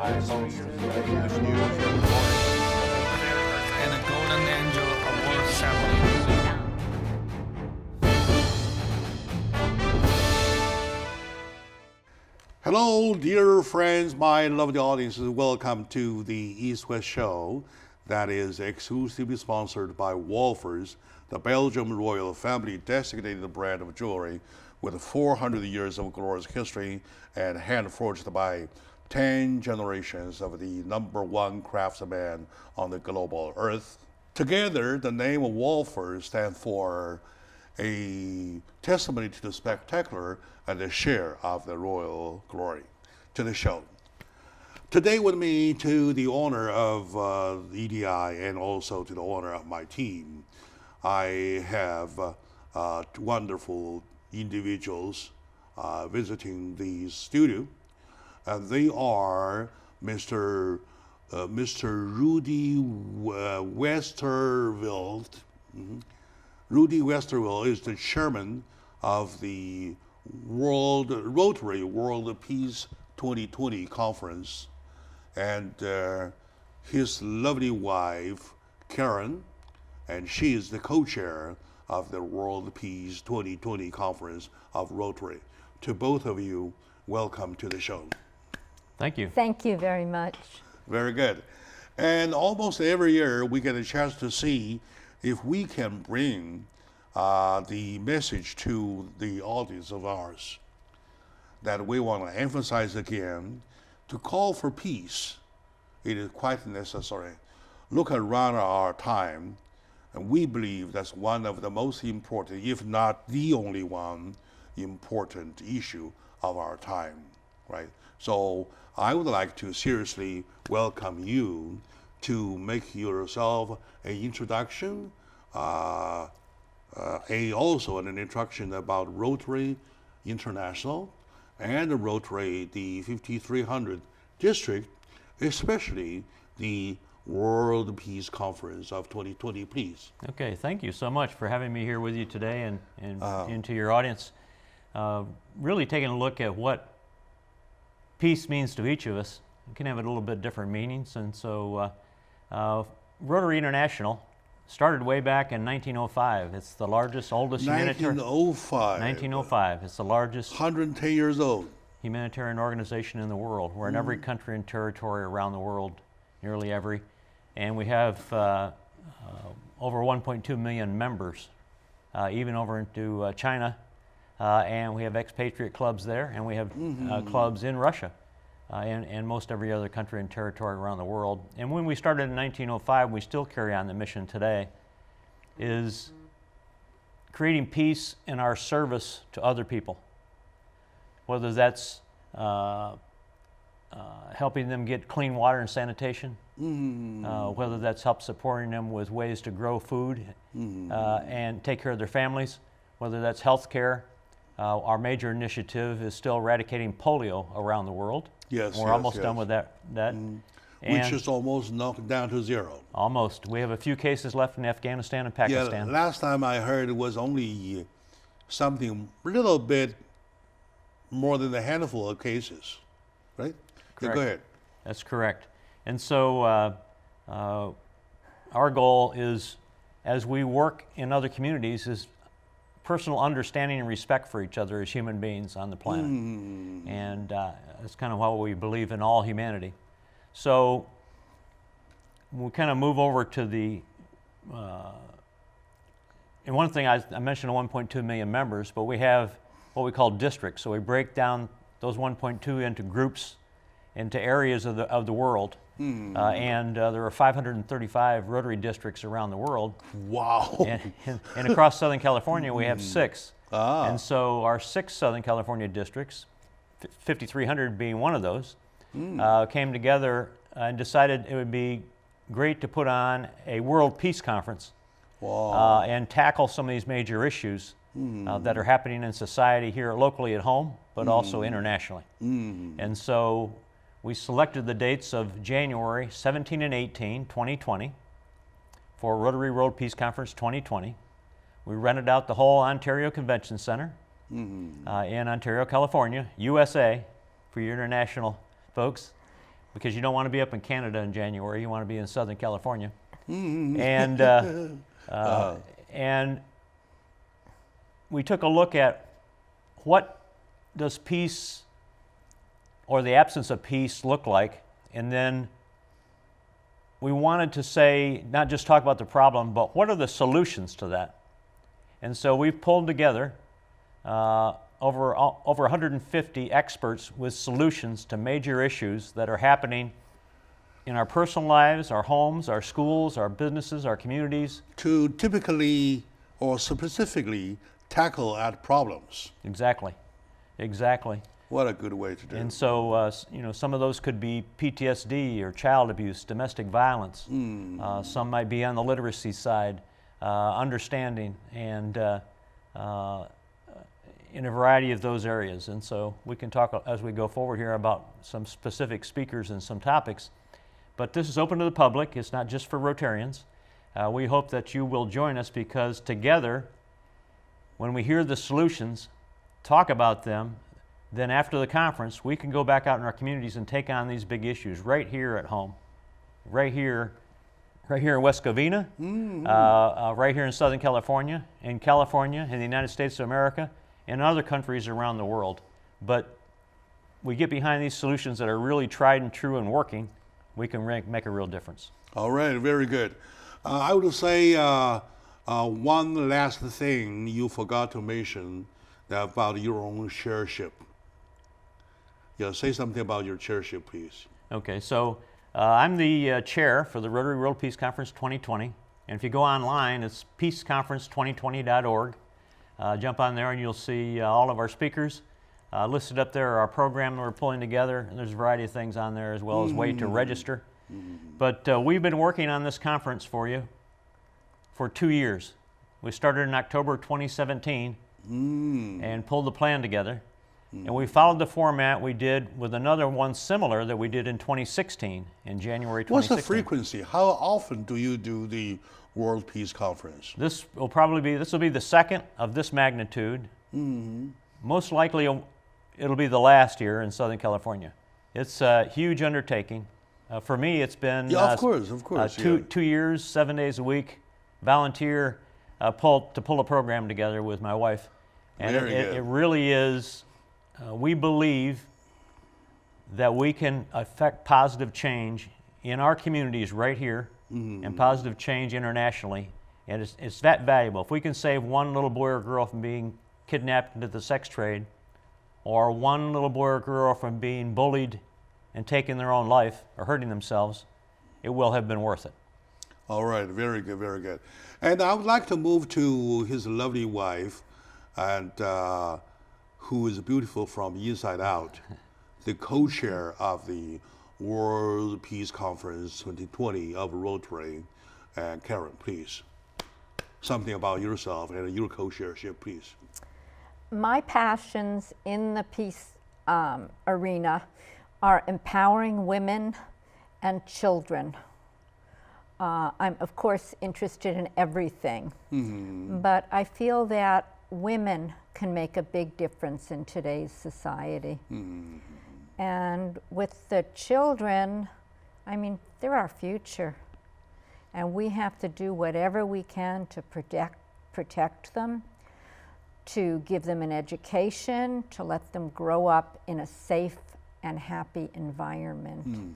And a Golden Angel Award ceremony. Hello, dear friends, my lovely audiences. Welcome to the East-West Show that is exclusively sponsored by Wolfers, the Belgium royal family designated brand of jewelry with 400 years of glorious history and hand-forged by 10 generations of the #1 craftsman on the global earth. Together, the name of Wolfers stands for a testimony to the spectacular and the share of the royal glory. To the show. Today with me, to the honor of EDI and also to the honor of my team, I have wonderful individuals visiting the studio. They are Mr. Rudy Westerveld. Rudy Westerveld is the chairman of the Rotary World Peace 2020 conference, and his lovely wife, Karen, and she is the co-chair of the World Peace 2020 conference of Rotary. To both of you, welcome to the show. Thank you. Thank you very much. Very good. And almost every year we get a chance to see if we can bring the message to the audience of ours that we want to emphasize again, to call for peace. It is quite necessary. Look around our time, and we believe that's one of the most important, if not the only one, important issue of our time, right? So I would like to seriously welcome you to make yourself an introduction, also an introduction about Rotary International and Rotary, the 5300 district, especially the World Peace Conference of 2020, please. Okay, thank you so much for having me here with you today and to your audience. Really taking a look at what peace means to each of us. It can have a little bit different meanings, and so Rotary International started way back in 1905. It's the largest, oldest 1905. 1905. It's the largest 110 years old. Humanitarian organization in the world. We're in every country and territory around the world, nearly every, and we have over 1.2 million members, even over into China, and we have expatriate clubs there, and we have clubs in Russia. And most every other country and territory around the world. And when we started in 1905, we still carry on the mission today, is creating peace in our service to other people. Whether that's helping them get clean water and sanitation, whether that's help supporting them with ways to grow food and take care of their families, whether that's health care. Our major initiative is still eradicating polio around the world. Yes, we're almost done with that. Which is almost knocked down to zero. Almost. We have a few cases left in Afghanistan and Pakistan. Yeah, last time I heard it was only something a little bit more than a handful of cases, right? Correct. Yeah, go ahead. That's correct. And so our goal is, as we work in other communities, is personal understanding and respect for each other as human beings on the planet. And that's kind of what we believe in all humanity. So we'll kind of move over to the, and one thing I mentioned 1.2 million members, but we have what we call districts. So we break down those 1.2 into groups, into areas of the world. And there are 535 Rotary districts around the world. Wow. And across Southern California, we have 6. Ah. And so our 6 Southern California districts, 5,300 being one of those, came together and decided it would be great to put on a World Peace Conference. Wow. And tackle some of these major issues that are happening in society here locally at home, but also internationally. And so we selected the dates of January 17 and 18, 2020 for Rotary World Peace Conference 2020. We rented out the whole Ontario Convention Center in Ontario, California, USA, for your international folks. because you don't want to be up in Canada in January. You want to be in Southern California. And we took a look at what does peace or the absence of peace look like, and then we wanted to say, not just talk about the problem, but what are the solutions to that? And so we've pulled together over 150 experts with solutions to major issues that are happening in our personal lives, our homes, our schools, our businesses, our communities. To typically or specifically tackle at problems. Exactly. What a good way to do it. And so, some of those could be PTSD or child abuse, domestic violence. Some might be on the literacy side, understanding, and in a variety of those areas. And so we can talk as we go forward here about some specific speakers and some topics. But this is open to the public. It's not just for Rotarians. We hope that you will join us, because together, when we hear the solutions, talk about them, then after the conference, we can go back out in our communities and take on these big issues right here at home, right here in West Covina, right here in Southern California, in the United States of America, and other countries around the world. But we get behind these solutions that are really tried and true and working, we can make a real difference. All right, very good. I would say one last thing you forgot to mention about your own chairship. Yeah, say something about your chairship, please. Okay, so I'm the chair for the Rotary World Peace Conference 2020. And if you go online, it's peaceconference2020.org. Jump on there and you'll see all of our speakers. Listed up there are our program that we're pulling together, and there's a variety of things on there as well as way to register. But we've been working on this conference for you for 2 years. We started in October 2017 and pulled the plan together. And we followed the format we did with another one similar that we did in 2016, in January 2016. What's the frequency? How often do you do the World Peace Conference? This will be the second of this magnitude. Most likely it'll be the last year in Southern California. It's a huge undertaking. For me, it's been of course, 2 years, 7 days a week, volunteer to pull a program together with my wife. And it really is, we believe that we can affect positive change in our communities right here and positive change internationally. And it's that valuable. If we can save one little boy or girl from being kidnapped into the sex trade, or one little boy or girl from being bullied and taking their own life or hurting themselves, it will have been worth it. All right, very good, very good. And I would like to move to his lovely wife, and who is beautiful from inside out, the co-chair of the World Peace Conference 2020 of Rotary. And Karen, please, something about yourself and your co-chairship, please. My passions in the peace arena are empowering women and children. I'm, of course, interested in everything, but I feel that women can make a big difference in today's society. And with the children, I mean, they're our future, and we have to do whatever we can to protect them, to give them an education, to let them grow up in a safe and happy environment.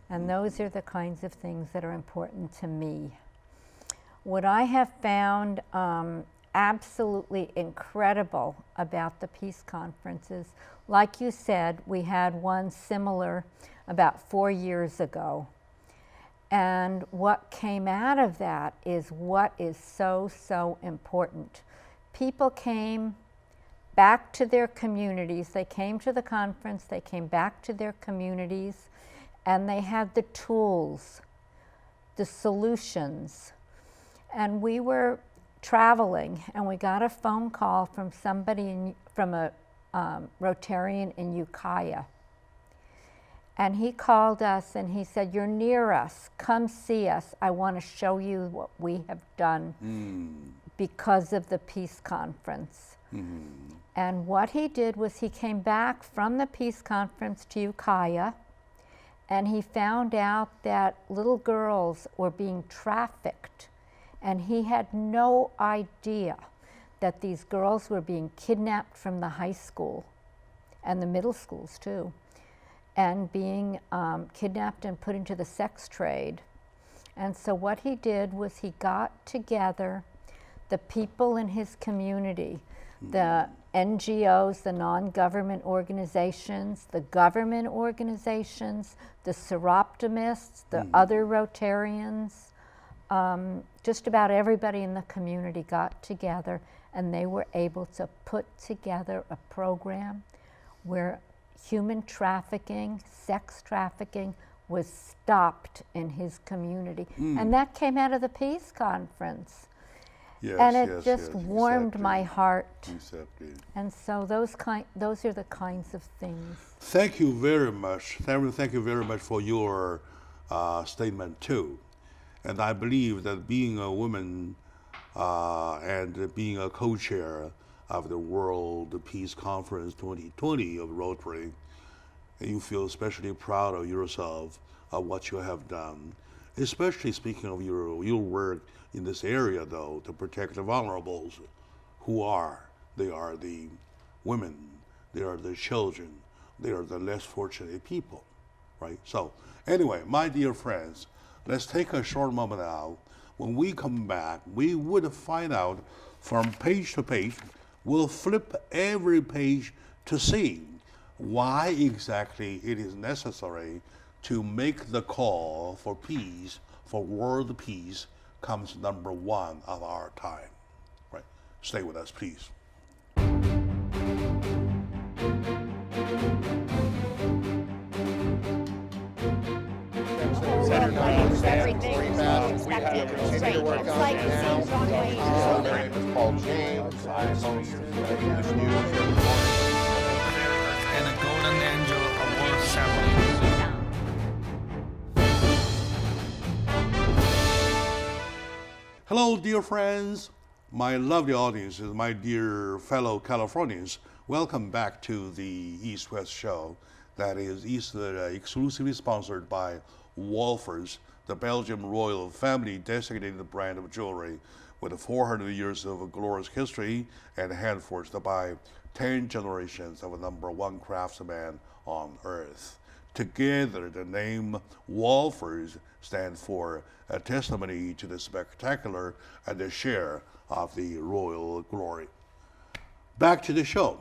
And those are the kinds of things that are important to me. What I have found absolutely incredible about the peace conferences, like you said, we had one similar about 4 years ago. And what came out of that is what is so, so important. People came back to their communities. They came to the conference, they came back to their communities, and they had the tools, the solutions. And we were traveling, and we got a phone call from somebody, from a Rotarian in Ukiah. And he called us and he said, "You're near us, come see us. I want to show you what we have done because of the peace conference." And what he did was he came back from the peace conference to Ukiah, and he found out that little girls were being trafficked, and he had no idea that these girls were being kidnapped from the high school and the middle schools too, and being kidnapped and put into the sex trade. And so what he did was he got together the people in his community, the NGOs, the non-government organizations, the government organizations, the seroptimists, the other Rotarians, just about everybody in the community got together, and they were able to put together a program where human trafficking, sex trafficking was stopped in his community. And that came out of the peace conference. Yes, And it yes, just yes, warmed exactly. my heart. Exactly. And so those are the kinds of things. Thank you very much. Thank you very much for your statement too. And I believe that being a woman and being a co-chair of the World Peace Conference 2020 of Rotary, you feel especially proud of yourself of what you have done, especially speaking of your work in this area, though, to protect the vulnerables. They are the women, they are the children, they are the less fortunate people, right? So anyway, my dear friends, let's take a short moment now. When we come back, we would find out from page to page. We'll flip every page to see why exactly it is necessary to make the call for peace, for world peace, comes number one of our time. Right? Stay with us, please. Everything is expected and straight. It's like seeing John Wayne. My name is Paul James. I host the English News every morning. And a Golden Angel Award ceremony. Hello, dear friends, my lovely audiences, my dear fellow Californians. Welcome back to the East-West show that is exclusively sponsored by Wolfers, the Belgian royal family designated brand of jewelry with 400 years of glorious history and hand-forged by 10 generations of number one craftsman on earth. Together, the name Wolfers stands for a testimony to the spectacular and the share of the royal glory. Back to the show.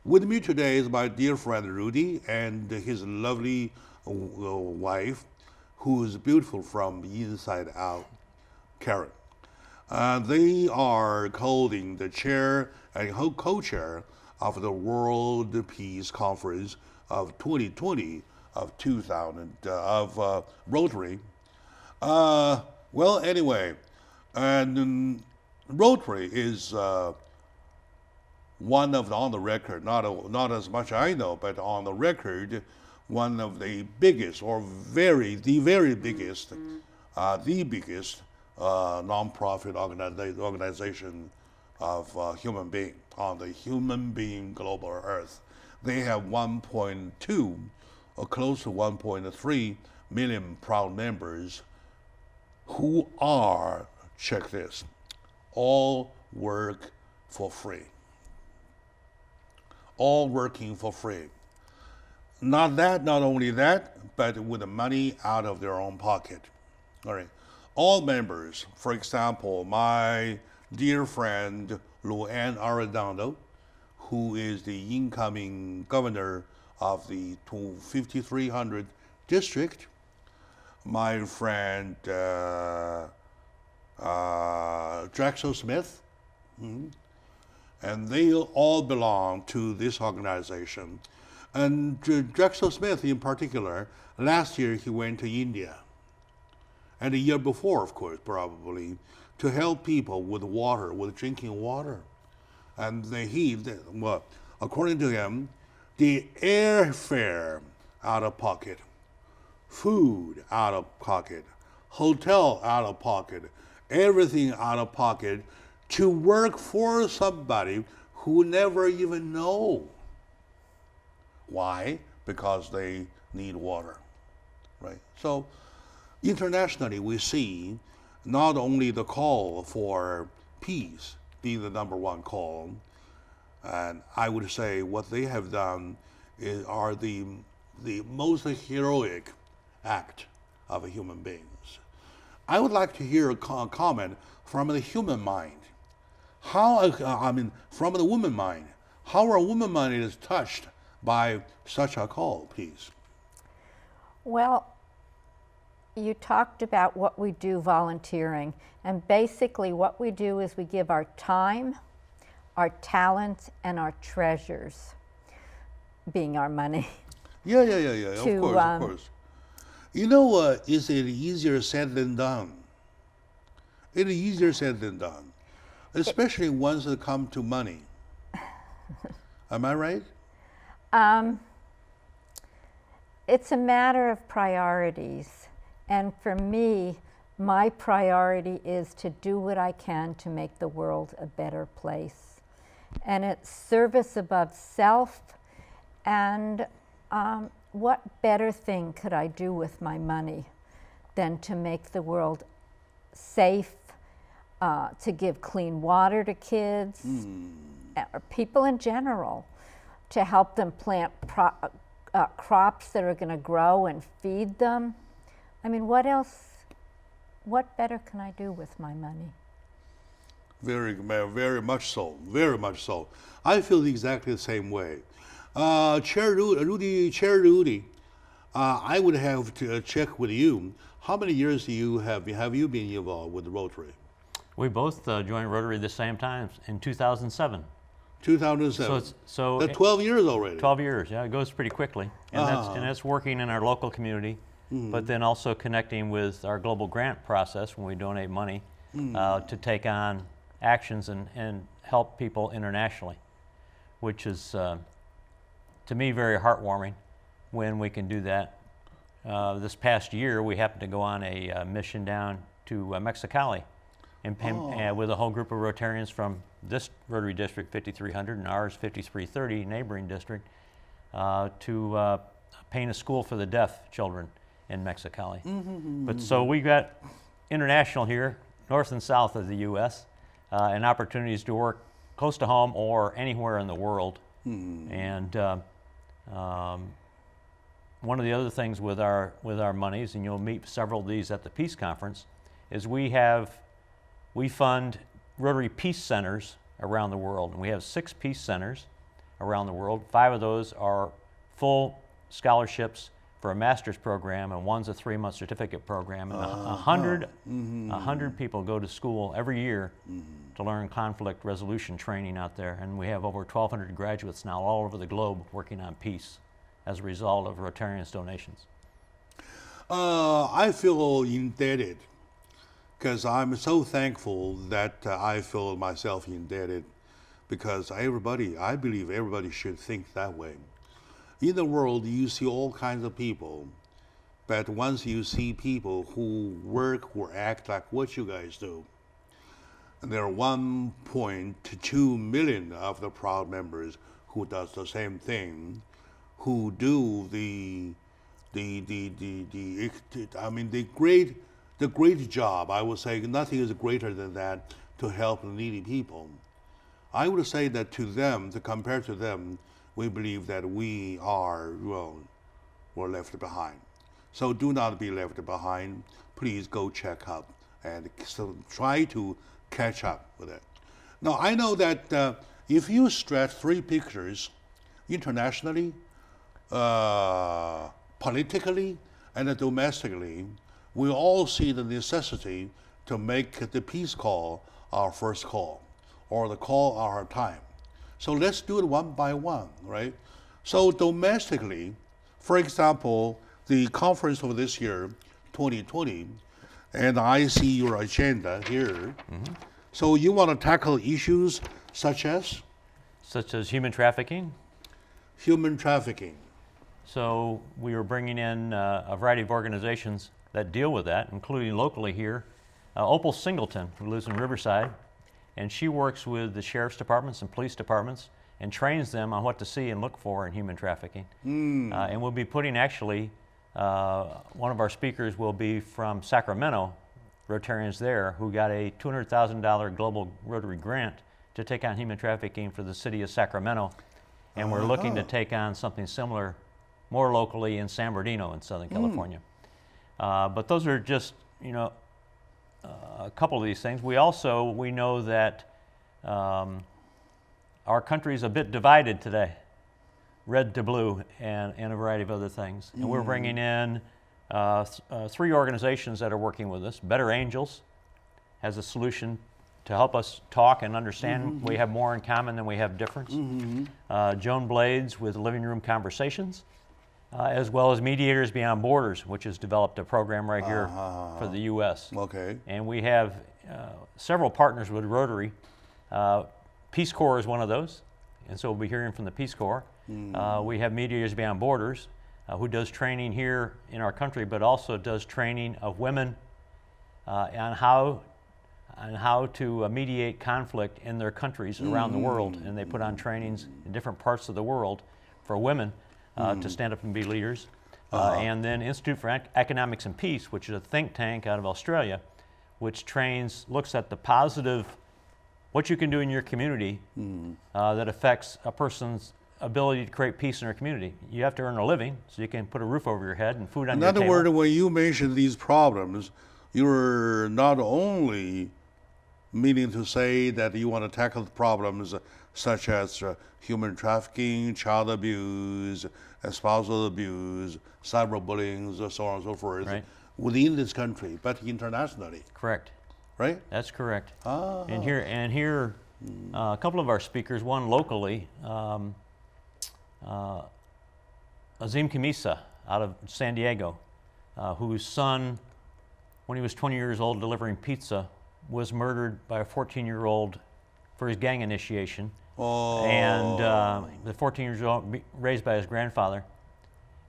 With me today is my dear friend Rudy and his lovely wife, who is beautiful from the inside out, Karen. They are holding the chair and co-chair of the World Peace Conference of 2020 of Rotary. Well, anyway, and Rotary is one of the, on the record, not as much I know, but on the record, one of the biggest or the very biggest nonprofit organization of human being on the human being global earth. They have 1.2 or close to 1.3 million proud members who are, check this, all work for free. All working for free. Not only that, but with the money out of their own pocket. All right. All members, for example, my dear friend Luann Arredondo, who is the incoming governor of the 5300 district, my friend Drexel Smith, and they all belong to this organization. And Drexel Smith in particular, last year he went to India, and the year before, of course, probably, to help people with water, with drinking water. And well, according to him, the airfare out of pocket, food out of pocket, hotel out of pocket, everything out of pocket to work for somebody who never even know. Why? Because they need water. right? So internationally, we see not only the call for peace being the number one call, and I would say what they have done are the most heroic act of human beings. I would like to hear a comment from the human mind. How, from the woman mind, how a woman mind is touched by such a call, please? Well, you talked about what we do volunteering, and basically what we do is we give our time, our talents, and our treasures, being our money. Yeah, of To, course, of course. You know, is it easier said than done? It is easier said than done, especially once it comes to money. Am I right? It's a matter of priorities. And for me, my priority is to do what I can to make the world a better place. And it's service above self. And what better thing could I do with my money than to make the world safe, to give clean water to kids, or people in general, to help them plant crops that are going to grow and feed them. I mean, what better can I do with my money? Very much so, very much so. I feel exactly the same way. Chair Rudy, I would have to check with you. How many years have you been involved with Rotary? We both joined Rotary the same time in 2007. 2007. So that's 12 years already. 12 years, yeah, it goes pretty quickly. And that's working in our local community, but then also connecting with our global grant process when we donate money to take on actions and help people internationally, which is, to me, very heartwarming when we can do that. This past year, we happened to go on a mission down to Mexicali and with a whole group of Rotarians from this Rotary District 5300 and ours 5330 neighboring district to paint a school for the deaf children in Mexicali. But so we got international here, north and south of the U.S., and opportunities to work close to home or anywhere in the world. And one of the other things with our monies, and you'll meet several of these at the Peace Conference, is we fund Rotary Peace Centers around the world. And we have 6 Peace Centers around the world. 5 of those are full scholarships for a master's program, and one's a 3-month certificate program. And 100 people go to school every year to learn conflict resolution training out there. And we have over 1,200 graduates now all over the globe working on peace as a result of Rotarians' donations. I feel indebted because I'm so thankful that I feel myself indebted because I believe everybody should think that way. In the world, you see all kinds of people, but once you see people who work, who act like what you guys do, and there are 1.2 million of the proud members who does the same thing, who do the great job. I would say nothing is greater than that to help needy people. I would say that to them, to compare to them, we believe that we are, we're left behind. So do not be left behind. Please go check up and try to catch up with it. Now, I know that if you stretch 3 pictures internationally, politically, and domestically, we all see the necessity to make the peace call our first call, or the call our time. So let's do it one by one, right? So domestically, for example, the conference for this year, 2020, and I see your agenda here. So you want to tackle issues such as? Such as human trafficking. Human trafficking. So we are bringing in a variety of organizations that deal with that, including locally here. Opal Singleton, who lives in Riverside, and she works with the sheriff's departments and police departments and trains them on what to see and look for in human trafficking. And we'll be putting actually One of our speakers will be from Sacramento, Rotarians there, who got a $200,000 global Rotary grant to take on human trafficking for the city of Sacramento. And we're looking to take on something similar more locally in San Bernardino in Southern California. But those are just, a couple of these things. We know that our country is a bit divided today, red to blue, and a variety of other things. And we're bringing in 3 organizations that are working with us. Better Angels has a solution to help us talk and understand. We have more in common than we have difference. Joan Blades with Living Room Conversations, as well as Mediators Beyond Borders, which has developed a program right here for the U.S. Okay. And we have several partners with Rotary. Peace Corps is one of those, and so we'll be hearing from the Peace Corps. We have Mediators Beyond Borders, who does training here in our country, but also does training of women on how to mediate conflict in their countries around the world. And they put on trainings in different parts of the world for women to stand up and be leaders. And then Institute for Economics and Peace, which is a think tank out of Australia, which looks at the positive, what you can do in your community that affects a person's ability to create peace in their community. You have to earn a living so you can put a roof over your head and food on your table. In other words, when you mention these problems, you're not only meaning to say that you want to tackle the problems such as human trafficking, child abuse, spousal abuse, cyberbullying, so on and so forth, Right. within this country, but internationally, Correct. right? That's correct. And here, a couple of our speakers, one locally, Azim Kamisa out of San Diego, whose son, when he was 20 years old delivering pizza, was murdered by a 14-year-old for his gang initiation. And the 14 years old, raised by his grandfather.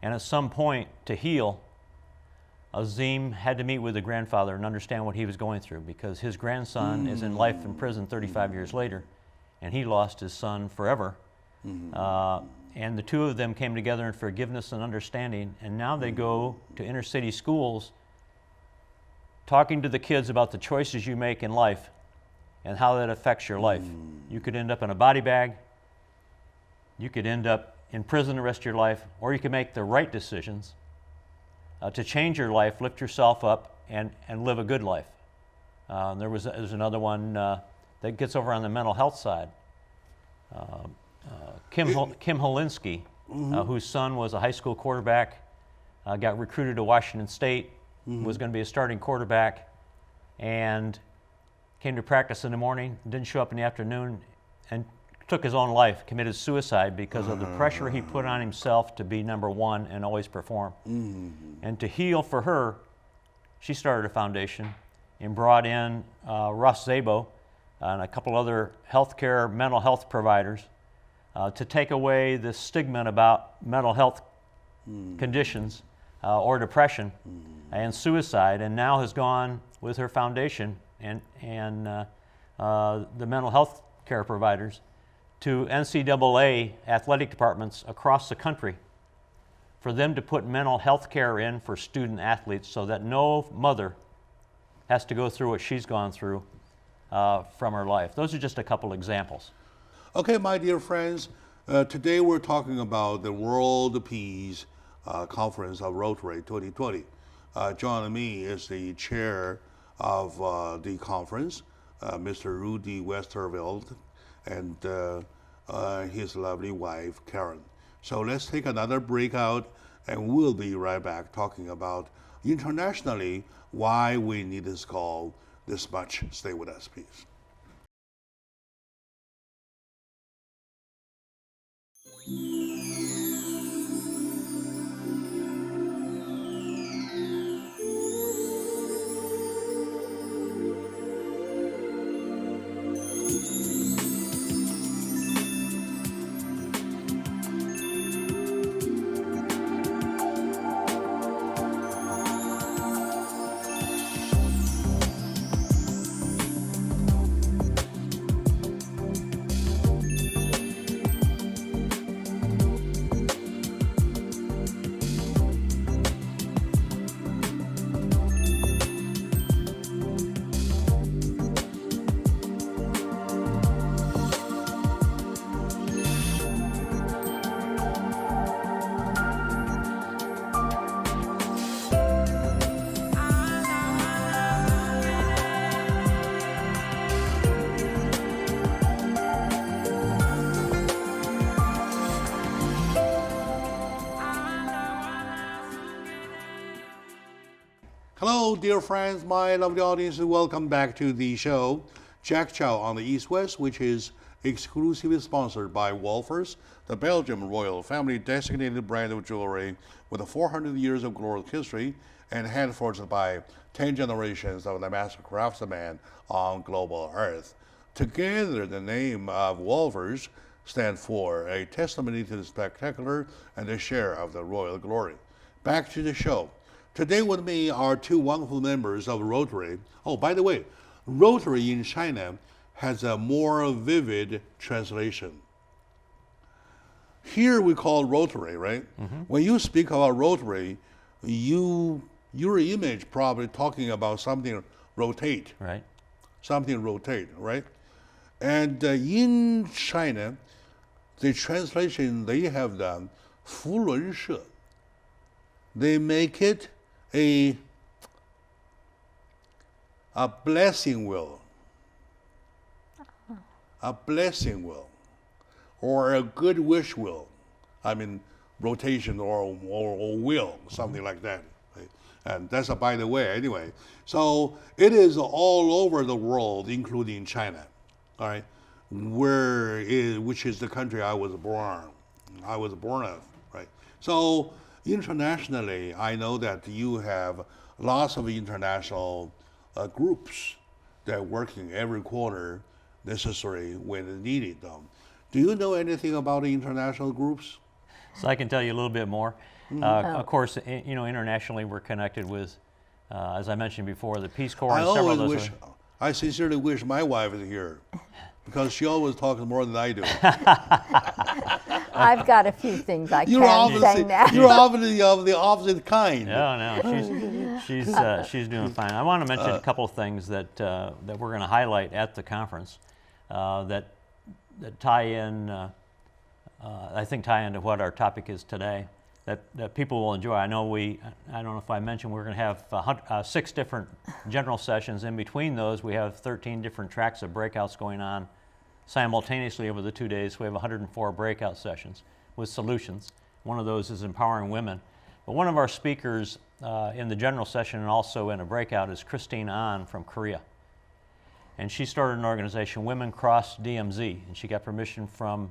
And at some point, to heal, Azim had to meet with the grandfather and understand what he was going through, because his grandson is in life in prison 35 years later, and he lost his son forever. And the two of them came together in forgiveness and understanding, and now they go to inner city schools talking to the kids about the choices you make in life and how that affects your life. You could end up in a body bag, you could end up in prison the rest of your life, or you could make the right decisions to change your life, lift yourself up, and live a good life. There's another one that gets over on the mental health side. Kim Holinsky, whose son was a high school quarterback, got recruited to Washington State, was going to be a starting quarterback, and came to practice in the morning, didn't show up in the afternoon, and took his own life, committed suicide because of the pressure he put on himself to be number one and always perform. And to heal for her, she started a foundation and brought in Russ Szabo and a couple other healthcare, mental health providers to take away the stigma about mental health conditions or depression and suicide, and now has gone with her foundation and the mental health care providers to NCAA athletic departments across the country for them to put mental health care in for student athletes so that no mother has to go through what she's gone through from her life. Those are just a couple examples. Okay, my dear friends, today we're talking about the World Peace Conference of Rotary 2020. Joining me is the chair of the conference, Mr. Rudy Westerveld, and his lovely wife, Karen. So let's take another break out, and we'll be right back talking about internationally why we need this call this much. Stay with us, please. Hello, dear friends, my lovely audience, welcome back to the show, Jack Chow on the East West, which is exclusively sponsored by Wolfers, the Belgium royal family designated brand of jewelry with 400 years of glorious history and hand-forged by 10 generations of the master craftsman on global earth. Together, the name of Wolfers stands for a testimony to the spectacular and a share of the royal glory. Back to the show. Today with me are two wonderful members of Rotary. Oh, by the way, Rotary in China has a more vivid translation. Here we call Rotary, right? When you speak about Rotary, your image probably talking about something rotate. Right. Something rotate, right? And in China, the translation they have done, 福伦社, they make it a blessing wheel, or a good wish wheel. I mean, rotation or wheel, something like that. Right? And that's a by the way, anyway. So it is all over the world, including China, all right, which is the country I was born of, right? So internationally, I know that you have lots of international groups that are working every corner necessary when needed. Do you know anything about the international groups? So I can tell you a little bit more. Of course, internationally we're connected with, as I mentioned before, the Peace Corps and several of those. I sincerely wish my wife is here, because she always talks more than I do. I've got a few things I can say now. You're obviously of the opposite kind. No, she's doing fine. I want to mention a couple of things that we're going to highlight at the conference that tie in. I think tie into what our topic is today. That people will enjoy. I don't know if I mentioned we're going to have 6 different general sessions. In between those, we have 13 different tracks of breakouts going on simultaneously over the 2 days. We have 104 breakout sessions with solutions. One of those is empowering women. But one of our speakers in the general session and also in a breakout is Christine An from Korea. And she started an organization, Women Cross DMZ, and she got permission from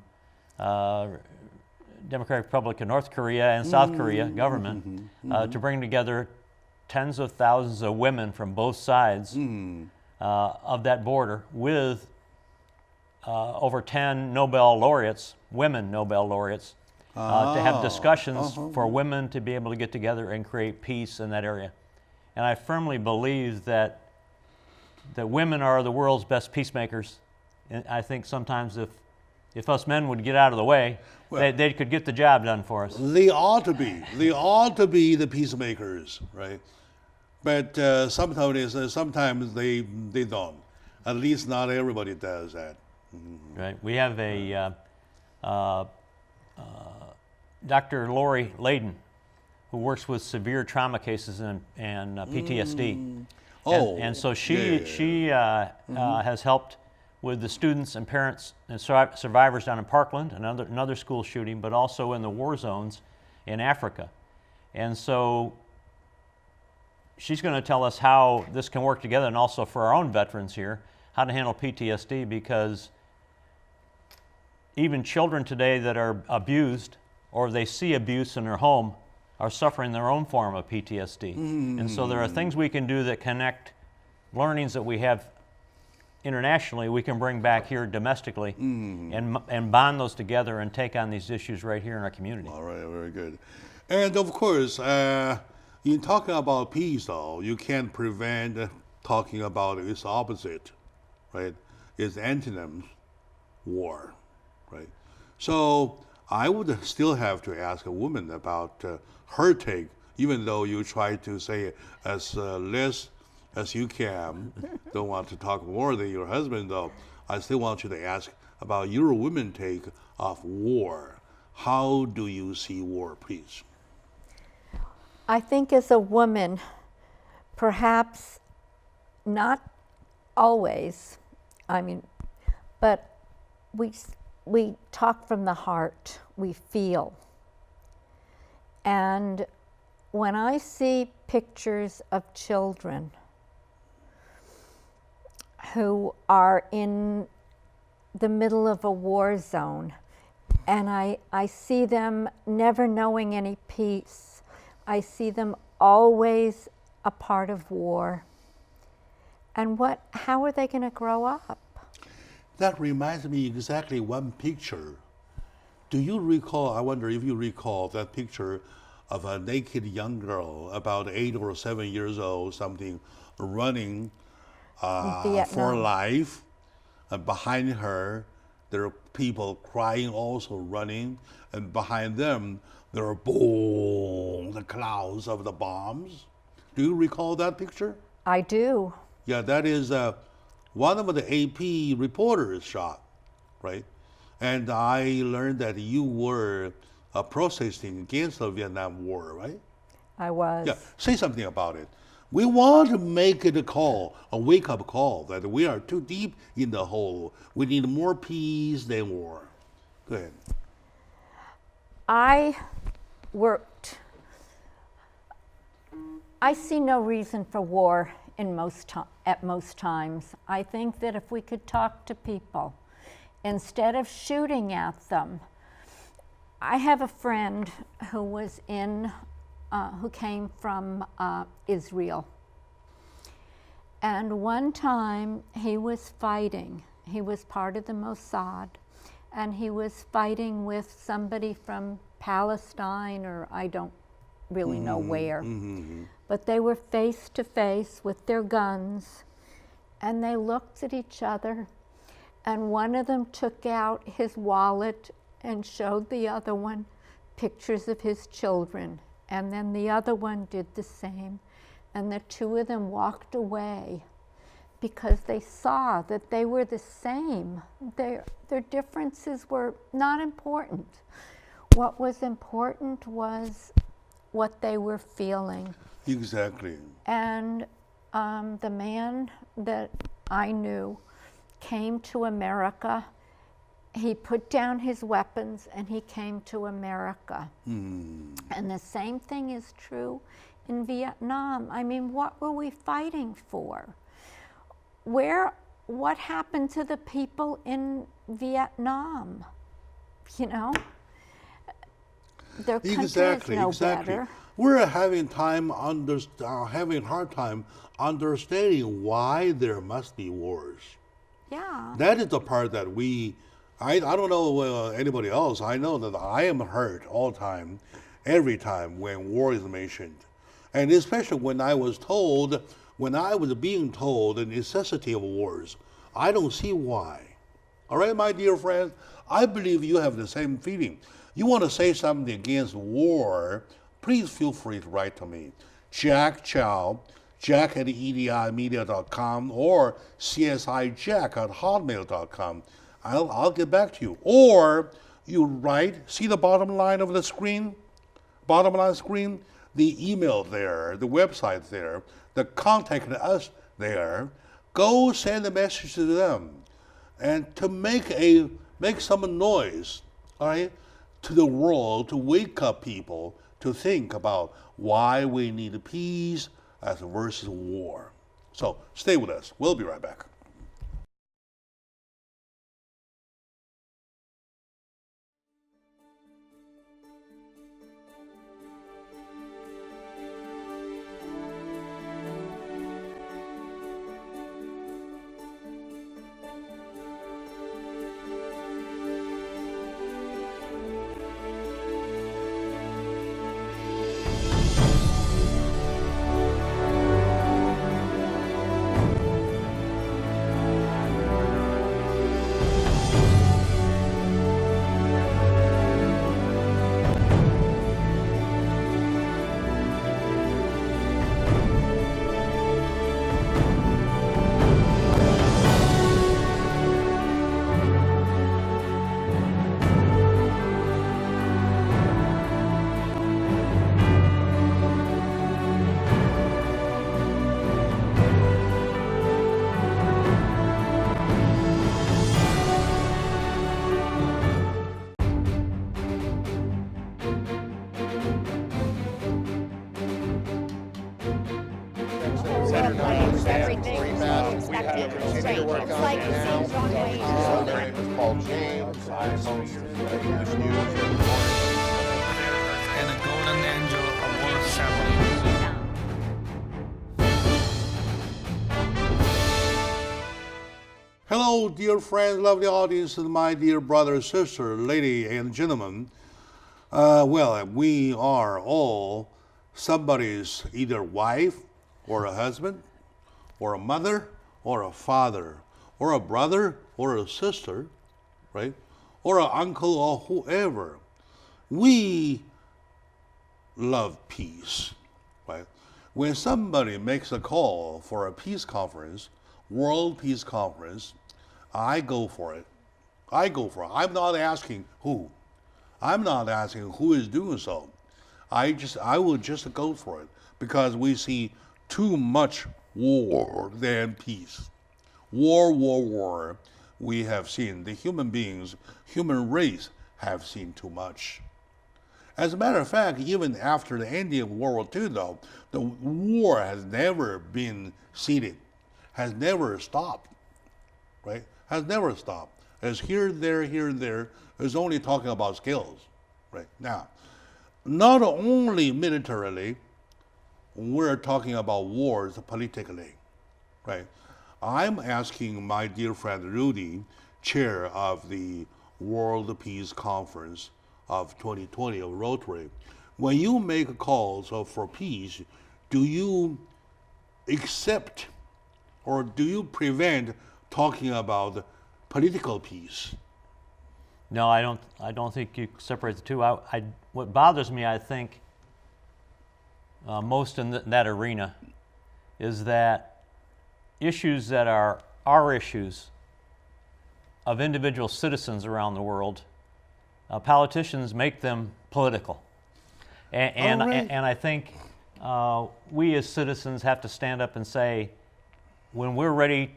Democratic Republic of North Korea and South Korea government to bring together tens of thousands of women from both sides of that border with over 10 Nobel laureates, women Nobel laureates, to have discussions for women to be able to get together and create peace in that area. And I firmly believe that women are the world's best peacemakers. And I think sometimes if us men would get out of the way, they could get the job done for us. They ought to be. They ought to be the peacemakers, right? But sometimes they don't. At least not everybody does that. Right. We have a Dr. Lori Layden, who works with severe trauma cases and PTSD. And so she has helped with the students and parents and survivors down in Parkland, another school shooting, but also in the war zones in Africa. And so she's going to tell us how this can work together, and also for our own veterans here, how to handle PTSD, because even children today that are abused or they see abuse in their home are suffering their own form of PTSD. And so there are things we can do that connect learnings that we have internationally, we can bring back here domestically and bond those together and take on these issues right here in our community. All right, very good. And of course, in talking about peace, though, you can't prevent talking about its opposite, right? Its antonym, war, right? So I would still have to ask a woman about her take, even though you try to say as less as you can. Don't want to talk more than your husband, though. I still want you to ask about your women take of war. How do you see war, please? I think as a woman, perhaps not always, but we talk from the heart, we feel. And when I see pictures of children who are in the middle of a war zone, and I see them never knowing any peace, I see them always a part of war. And how are they going to grow up? That reminds me exactly one picture. Do you recall, I wonder if you recall that picture of a naked young girl, about 8 or 7 years old, something, running for life. And behind her, there are people crying, also running. And behind them, there are boom, the clouds of the bombs. Do you recall that picture? I do. Yeah, that is one of the AP reporters shot, right? And I learned that you were protesting against the Vietnam War, right? I was. Yeah, say something about it. We want to make it a wake-up call that we are too deep in the hole. We need more peace than war. Go ahead. I see no reason for war at most times. I think that if we could talk to people instead of shooting at them. I have a friend who was who came from Israel. And one time he was fighting. He was part of the Mossad, and he was fighting with somebody from Palestine, or I don't really know where. Mm-hmm. But they were face to face with their guns, and they looked at each other, and one of them took out his wallet and showed the other one pictures of his children. And then the other one did the same. And the two of them walked away because they saw that they were the same. Their differences were not important. What was important was what they were feeling. Exactly. And the man that I knew came to America. He put down his weapons and he came to America. And the same thing is true in Vietnam. I mean, what were we fighting for? What happened to the people in Vietnam? You know? Their country is no better. We're having having a hard time understanding why there must be wars. Yeah. That is the part that I don't know anybody else. I know that I am hurt all the time, every time when war is mentioned. And especially when I was being told the necessity of wars. I don't see why. All right, my dear friends, I believe you have the same feeling. You want to say something against war, please feel free to write to me. Jack Chow, jack@edimedia.com or csijack@hotmail.com. I'll get back to you. Or you write, see the bottom line of the screen? Bottom line screen, the email there, the website there, the contact us there. Go send a message to them and to make some noise, all right, to the world, to wake up people to think about why we need peace as versus war. So stay with us. We'll be right back. have continued to work on it now. My name is Paul James. I host English news and and a golden angel award ceremony. Hello, dear friends, lovely audience, and my dear brother, sister, lady, and gentlemen. Well, we are all somebody's either wife or a husband or a mother or a father or a brother or a sister, right? Or an uncle or whoever. We love peace, right? When somebody makes a call for a peace conference, World Peace Conference, I go for it. I go for it. I'm not asking who. I'm not asking who is doing so. I will just go for it because we see too much war than peace. War. We have seen, the human beings, human race have seen too much. As a matter of fact, even after the ending of World War II, though, the war has never been ceded, has never stopped, right? Has never stopped. It's here and there. It's only talking about skills, right? Now, not only militarily, we're talking about wars politically, right? I'm asking my dear friend Rudy, chair of the World Peace Conference of 2020 of Rotary, when you make calls for peace, do you accept or do you prevent talking about political peace? No, I don't think you separate the two. What bothers me, I think, most in that arena, is that issues that are our issues of individual citizens around the world, politicians make them political, and I think we as citizens have to stand up and say, when we're ready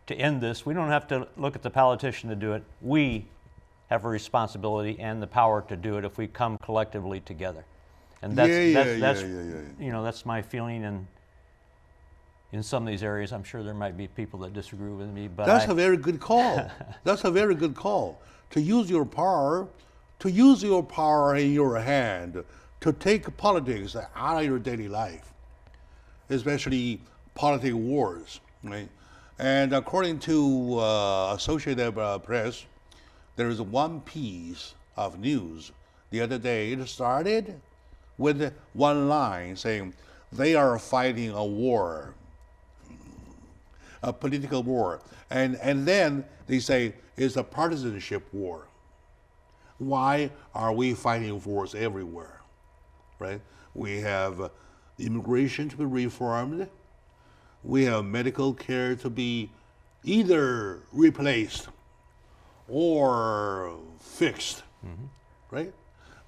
to end this, we don't have to look at the politician to do it. We have a responsibility and the power to do it if we come collectively together. And that's that's my feeling. And in some of these areas, I'm sure there might be people that disagree with me. But that's a very good call. That's a very good call. To use your power in your hand to take politics out of your daily life, especially politic wars, right? And according to Associated Press, there is one piece of news the other day. It started with one line saying they are fighting a war, a political war, and then they say it's a partisanship war. Why are we fighting wars everywhere, right? We have immigration to be reformed. We have medical care to be either replaced or fixed, right?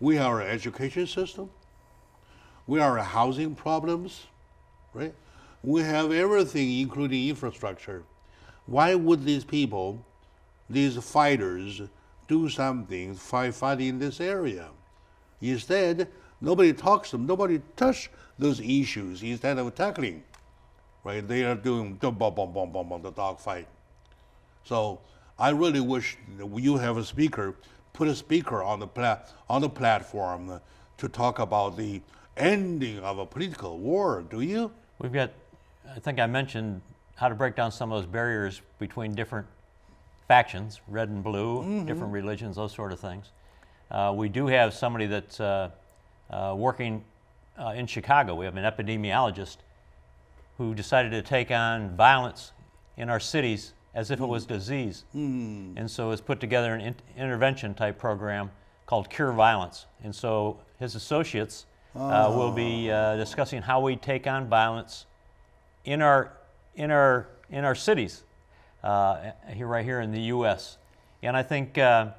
We have our education system. We have our housing problems, right? We have everything, including infrastructure. Why would these people, these fighters, do something fighting in this area? Instead, nobody talks to them. Nobody touch those issues instead of tackling. Right? They are doing the dog fight. So I really wish you have a speaker, put a speaker on the platform to talk about the ending of a political war. Do you? We've got, I think I mentioned how to break down some of those barriers between different factions, red and blue, different religions, those sort of things. We do have somebody that's working in Chicago. We have an epidemiologist who decided to take on violence in our cities as if it was disease. And so has put together an intervention type program called Cure Violence. And so his associates will be discussing how we take on violence in our cities right here in the U.S. And I think we're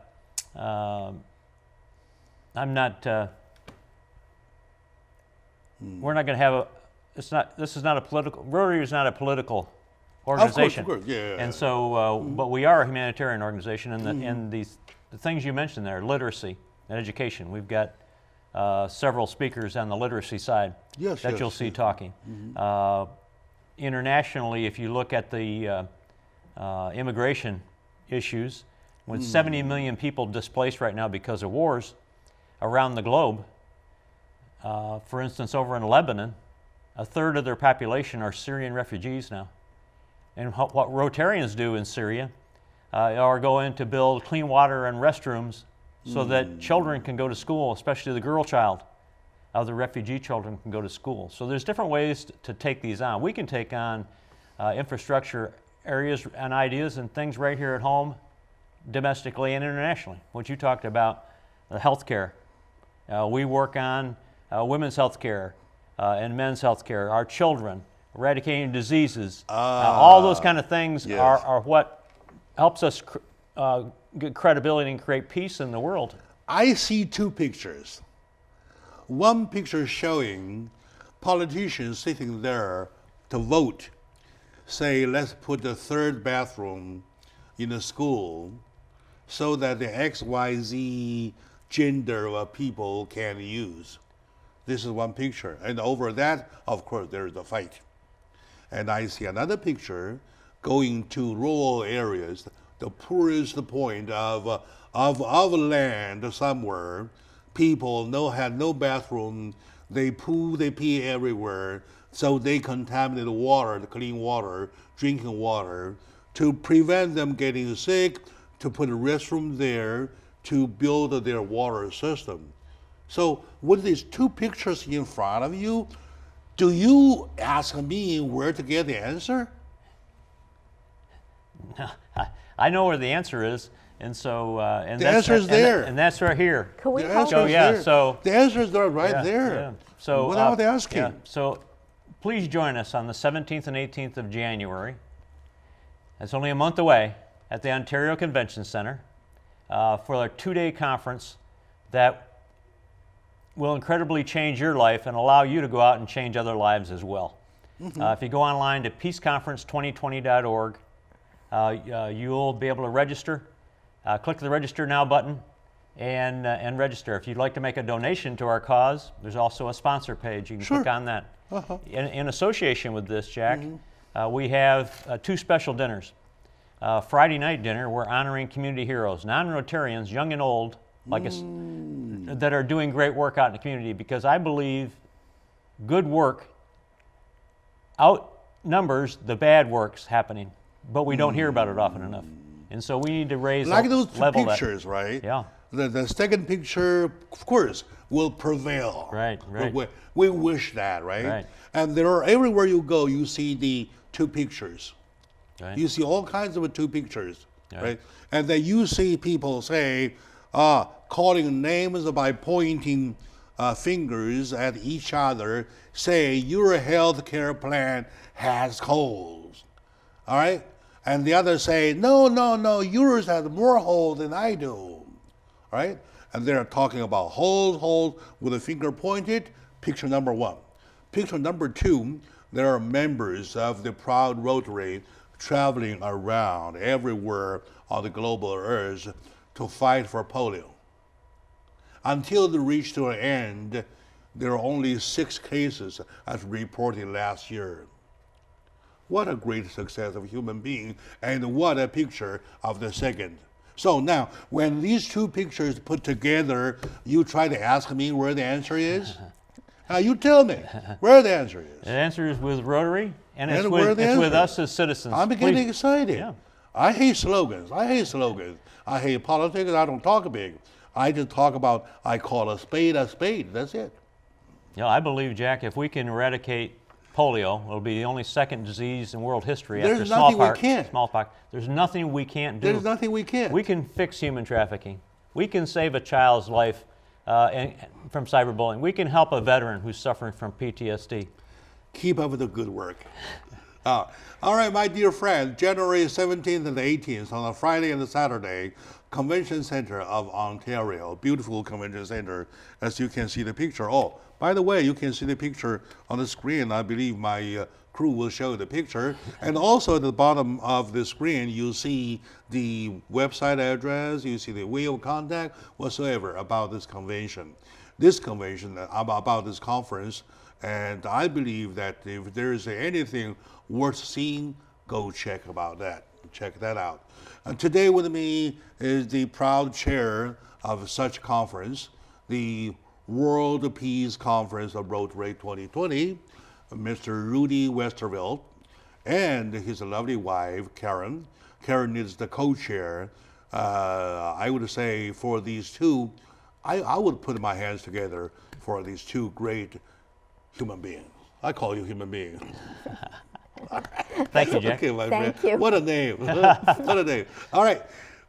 not going to have this is not a political, Rotary is not a political organization. Of course. Yeah. And so, but we are a humanitarian organization, and the things you mentioned there, literacy and education. We've got several speakers on the literacy side that you'll see talking. internationally, if you look at the immigration issues, with 70 million people displaced right now because of wars around the globe, for instance, over in Lebanon, a third of their population are Syrian refugees now. And what Rotarians do in Syria are go in to build clean water and restrooms so that children can go to school, especially the girl child of the refugee children can go to school. So there's different ways to take these on. We can take on infrastructure areas and ideas and things right here at home, domestically and internationally. What you talked about, the healthcare. We work on women's healthcare and men's healthcare, our children, eradicating diseases. All those kind of things yes. are what helps us get credibility and create peace in the world. I see two pictures. One picture showing politicians sitting there to vote, say, let's put the third bathroom in the school so that the XYZ gender of people can use. This is one picture. And over that, of course, there is a fight. And I see another picture going to rural areas, the poorest point of land somewhere. People had no bathroom. They poo, they pee everywhere. So they contaminate the water, the clean water, drinking water, to prevent them getting sick, to put a restroom there, to build their water system. So with these two pictures in front of you, do you ask me where to get the answer? I know where the answer is, and so and The that's, answer is there. and that's right here. Could we The help? answer So is yeah, there. so the answer is there right yeah, there. yeah. So without asking. yeah, so please join us on the 17th and 18th of January. That's only a month away at the Ontario Convention Center for our 2-day conference that will incredibly change your life and allow you to go out and change other lives as well. If you go online to peaceconference2020.org, you'll be able to register. Click the Register Now button and register. If you'd like to make a donation to our cause, there's also a sponsor page. You can click on that. In association with this, Jack, we have 2 special dinners. Friday night dinner, we're honoring community heroes, non-Rotarians, young and old, like us, that are doing great work out in the community, because I believe good work outnumbers the bad works happening, but we don't hear about it often enough. And so we need to raise Like those two level pictures, right? Yeah. The second picture, of course, will prevail. Right, right. We wish that, right? Right. And there are, everywhere you go, you see the 2 pictures. Right. You see all kinds of 2 pictures, Yeah. right? And then you see people say, calling names by pointing fingers at each other, say your health care plan has holes, all right? And the others say, no, yours has more holes than I do, right? And they're talking about holes with a finger pointed, picture number 1. Picture number 2, there are members of the Proud Rotary traveling around everywhere on the global earth to fight for polio. Until they reach to an end, there are only 6 cases as reported last year. What a great success of a human being, and what a picture of the second. So now, when these 2 pictures put together, you try to ask me where the answer is? You tell me where the answer is. The answer is with Rotary, and it's where with, the it's with answer us as citizens. I'm getting Please. excited. Yeah. I hate slogans. I hate politics. I don't talk big. I just talk about, I call a spade a spade. That's it. You know, I believe, Jack, if we can eradicate polio, it'll be the only second disease in world history There's after nothing we smallpox. can't. Smallpox. There's nothing we can't do. There's nothing we can't. We can fix human trafficking. We can save a child's life from cyberbullying. We can help a veteran who's suffering from PTSD. Keep up with the good work. All right, my dear friend, January 17th and 18th, on a Friday and a Saturday, Convention Center of Ontario, beautiful convention center, as you can see the picture. Oh, by the way, you can see the picture on the screen. I believe my crew will show the picture. And also at the bottom of the screen, you see the website address, you see the way of contact, whatsoever about this convention. About this conference. And I believe that if there is anything worth seeing, go check that out. Today with me is the proud chair of such conference, the World Peace Conference of Rotary 2020, Mr. Rudy Westervelt, and his lovely wife, Karen. Karen is the co-chair. I would say for these two, I would put my hands together for these two great human beings. I call you human beings. Thank you, Jack. Okay, my Thank friend. you. What a name. What a name. All right.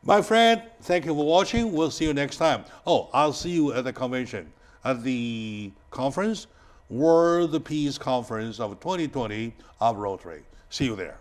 My friend, thank you for watching. We'll see you next time. Oh, I'll see you at the convention, at the conference, World Peace Conference of 2020 of Rotary. See you there.